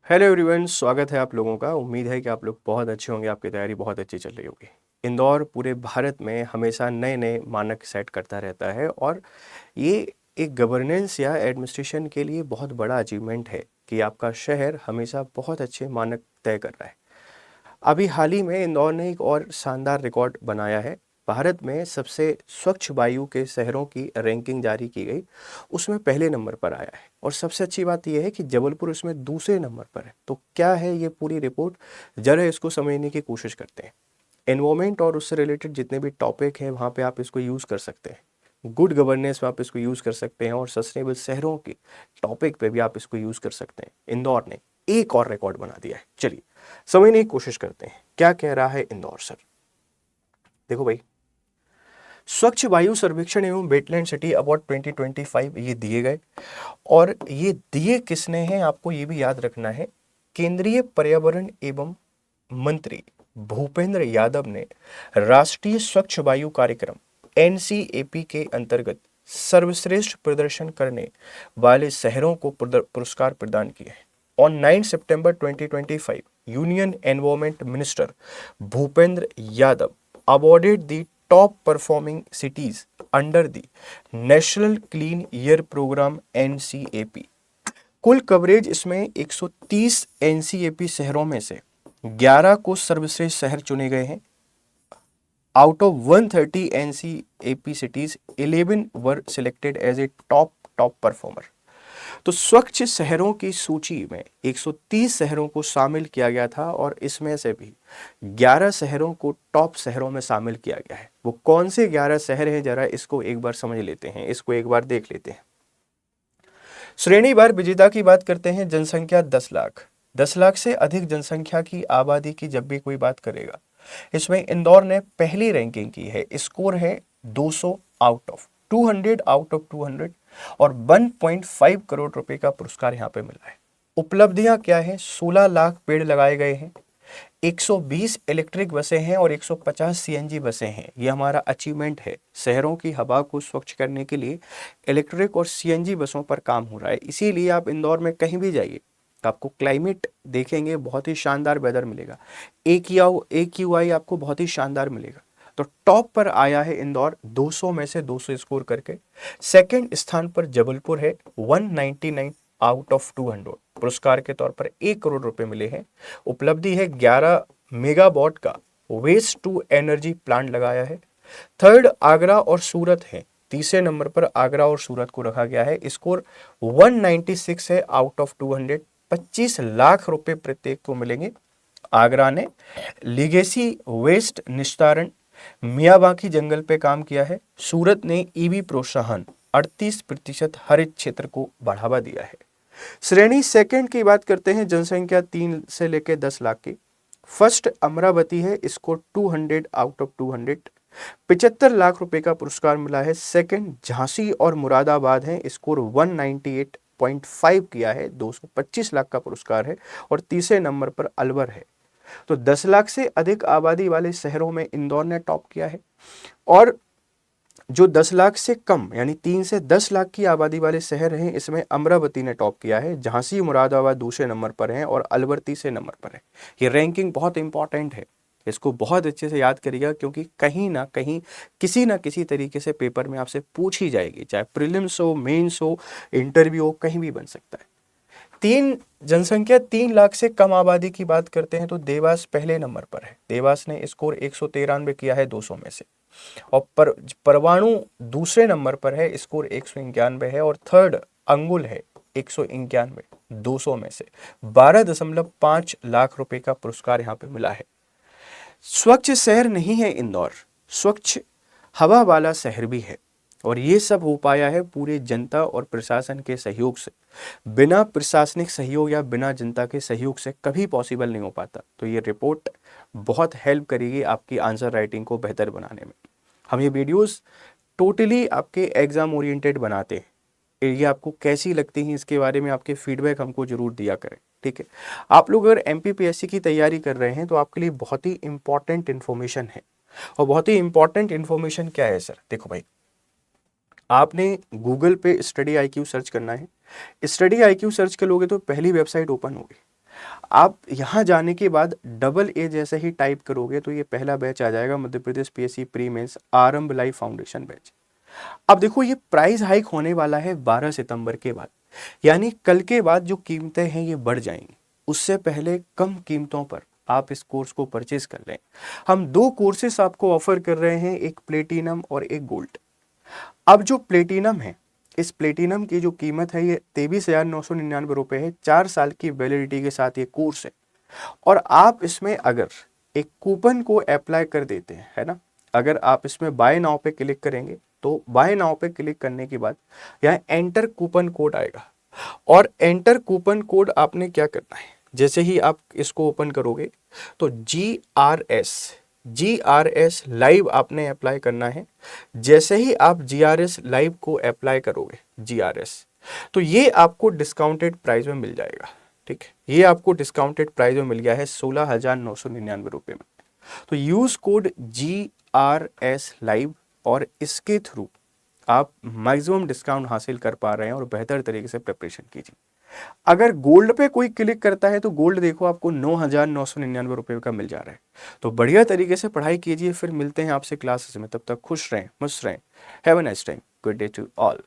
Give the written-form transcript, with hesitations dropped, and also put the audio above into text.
Hello everyone, स्वागत है आप लोगों का। उम्मीद है कि आप लोग बहुत अच्छे होंगे, आपकी तैयारी बहुत अच्छी चल रही होगी। इंदौर पूरे भारत में हमेशा नए नए मानक सेट करता रहता है और ये एक गवर्नेंस या एडमिनिस्ट्रेशन के लिए बहुत बड़ा अचीवमेंट है कि आपका शहर हमेशा बहुत अच्छे मानक तय कर रहा है। अभी हाल ही में इंदौर ने एक और शानदार रिकॉर्ड बनाया है। भारत में सबसे स्वच्छ वायु के शहरों की रैंकिंग जारी की गई, उसमें पहले नंबर पर आया है। और सबसे अच्छी बात यह है कि जबलपुर उसमें दूसरे नंबर पर है। तो क्या है ये पूरी रिपोर्ट, जरा इसको समझने की कोशिश करते हैं। एनवायरमेंट और उससे रिलेटेड जितने भी टॉपिक हैं वहाँ पे आप इसको यूज़ कर सकते हैं। गुड गवर्नेंस में आप इसको यूज़ कर सकते हैं और सस्टेनेबल शहरों के टॉपिक पे भी आप इसको यूज़ कर सकते हैं। इंदौर ने एक और रिकॉर्ड बना दिया है। चलिए समझने की कोशिश करते हैं क्या कह रहा है इंदौर सर। देखो भाई, स्वच्छ वायु सर्वेक्षण एवं वेटलैंड सिटी अवार्ड 2025 ये दिए गए। और ये दिए किसने हैं आपको ये भी याद रखना है। केंद्रीय पर्यावरण एवं मंत्री भूपेंद्र यादव ने राष्ट्रीय स्वच्छ वायु कार्यक्रम एनसीएपी के अंतर्गत सर्वश्रेष्ठ प्रदर्शन करने वाले शहरों को पुरस्कार प्रदान किए हैं। ऑन 9 सितंबर 2025, union environment minister Bhupendra Yadav awarded the top performing cities under the national clean air programme NCAP. कुल कवरेज इसमें 130 एनसीएपी शहरों में से 11 को सर्वश्रेष्ठ शहर चुने गए हैं। Out of 130 NCAP cities 11 were selected as a top performer. तो स्वच्छ शहरों की सूची में 130 शहरों को शामिल किया गया था और इसमें से भी 11 शहरों को टॉप शहरों में शामिल किया गया है। वो कौन से 11 शहर हैं, जरा इसको एक बार समझ लेते हैं, इसको एक बार देख लेते हैं। श्रेणीवार विजेता की बात करते हैं। जनसंख्या 10 लाख, 10 लाख से अधिक जनसंख्या की आबादी की जब भी कोई बात करेगा, इसमें इंदौर ने पहली रैंकिंग की है। स्कोर है 200 आउट ऑफ 200 और 1.5 करोड़ रुपए का पुरस्कार यहाँ पे मिला है। उपलब्धियां क्या है? 16 लाख पेड़ लगाए गए हैं, 120 इलेक्ट्रिक बसें हैं और 150 सीएनजी बसें हैं। ये हमारा अचीवमेंट है। शहरों की हवा को स्वच्छ करने के लिए इलेक्ट्रिक और सीएनजी बसों पर काम हो रहा है। इसीलिए आप इंदौर में कहीं भी जाइए तो आपको क्लाइमेट देखेंगे, बहुत ही शानदार वेदर मिलेगा। AQI आपको बहुत ही शानदार मिलेगा। तो टॉप पर आया है इंदौर 200 में से 200 स्कोर करके। सेकंड स्थान पर जबलपुर है 199 आउट ऑफ 200। पुरस्कार के तौर पर 1 करोड़ रुपए मिले हैं। उपलब्धि है 11 मेगावाट का वेस्ट टू एनर्जी प्लांट लगाया है। थर्ड आगरा और सूरत है। तीसरे नंबर पर आगरा और सूरत को रखा गया है। स्कोर 196 है आउट ऑफ 200। 25 लाख रुपए प्रत्येक को मिलेंगे। आगरा ने लिगेसी वेस्ट निस्तारण मियावाकी जंगल पे काम किया है। सूरत ने ईवी प्रोत्साहन 38% हरित क्षेत्र को बढ़ावा दिया है। श्रेणी सेकंड की बात करते हैं। जनसंख्या 3 से लेकर 10 लाख की। फर्स्ट अमरावती है, इसको 200 आउट ऑफ 200, 75 लाख रुपए का पुरस्कार मिला है। सेकंड झांसी और मुरादाबाद है, स्कोर 198.5 किया है, 225 लाख का पुरस्कार है। और तीसरे नंबर पर अलवर है। तो 10 लाख से अधिक आबादी वाले शहरों में इंदौर ने टॉप किया है। और जो 10 लाख से कम यानी 3 से 10 लाख की आबादी वाले शहर हैं, इसमें अमरावती ने टॉप किया है। झांसी मुरादाबाद दूसरे नंबर पर हैं और अलवर तीसरे नंबर पर है। ये रैंकिंग बहुत इंपॉर्टेंट है, इसको बहुत अच्छे से याद करिएगा, क्योंकि कहीं ना कहीं किसी ना किसी तरीके से पेपर में आपसे पूछी जाएगी, चाहे प्रीलिम्स हो, मेंस हो, इंटरव्यू हो, कहीं भी बन सकता है। जनसंख्या 3 लाख से कम आबादी की बात करते हैं तो देवास पहले नंबर पर है। देवास ने स्कोर 193 किया है 200 में से। और परवाणु दूसरे नंबर पर है, स्कोर 191 है। और थर्ड अंगुल है 191 200 में से। 12.5 लाख रुपए का पुरस्कार यहाँ पे मिला है। स्वच्छ शहर नहीं है इंदौर, स्वच्छ हवा वाला शहर भी है। और ये सब हो पाया है पूरे जनता और प्रशासन के सहयोग से। बिना प्रशासनिक सहयोग या बिना जनता के सहयोग से कभी पॉसिबल नहीं हो पाता। तो ये रिपोर्ट बहुत हेल्प करेगी आपकी आंसर राइटिंग को बेहतर बनाने में। हम ये वीडियोस टोटली आपके एग्जाम ओरिएंटेड बनाते हैं। ये आपको कैसी लगती हैं, इसके बारे में आपके फीडबैक हमको जरूर दिया करें, ठीक है। आप लोग अगर MPPSC की तैयारी कर रहे हैं तो आपके लिए बहुत ही इंपॉर्टेंट इन्फॉर्मेशन है। और बहुत ही इंपॉर्टेंट इन्फॉर्मेशन क्या है सर? देखो भाई, आपने गूगल पे स्टडी IQ सर्च करना है। स्टडी IQ सर्च करोगे तो पहली वेबसाइट ओपन होगी। आप यहाँ जाने के बाद डबल ए जैसे ही टाइप करोगे तो ये पहला बैच आ जाएगा, Madhya Pradesh PSC pre mains आरंभ लाइव फाउंडेशन बैच। अब देखो ये प्राइस हाइक होने वाला है 12 सितंबर के बाद, यानी कल के बाद जो कीमतें हैं ये बढ़ जाएंगी, उससे पहले कम कीमतों पर आप इस कोर्स को परचेज कर लें। हम 2 कोर्सेस आपको ऑफर कर रहे हैं, एक प्लेटिनम और एक गोल्ड। अब जो प्लेटिनम है, इस प्लेटिनम की जो कीमत है ये 23,999 रुपये है, 4 साल की वैलिडिटी के साथ ये कोर्स है। और आप इसमें अगर एक कूपन को अप्लाई कर देते हैं, है ना, अगर आप इसमें बाय नाउ पे क्लिक करेंगे तो बाय नाउ पे क्लिक करने के बाद यहाँ एंटर कूपन कोड आएगा, और एंटर कूपन कोड आपने क्या करना है, जैसे ही आप इसको ओपन करोगे तो GRS लाइव आपने अप्लाई करना है। जैसे ही आप GRS लाइव को अप्लाई करोगे, GRS, तो ये आपको डिस्काउंटेड प्राइस में मिल जाएगा। ठीक है, ये आपको डिस्काउंटेड प्राइस में मिल गया है 16,999 रुपये में। तो यूज कोड GRS लाइव और इसके थ्रू आप मैक्सिमम डिस्काउंट हासिल कर पा रहे हैं और बेहतर तरीके से प्रिपरेशन कीजिए। अगर गोल्ड पे कोई क्लिक करता है तो गोल्ड देखो आपको 9,999 रुपये का मिल जा रहा है। तो बढ़िया तरीके से पढ़ाई कीजिए, फिर मिलते हैं आपसे क्लासेस में, तब तक खुश रहें, मस्त रहें। Have a nice time, good day to all.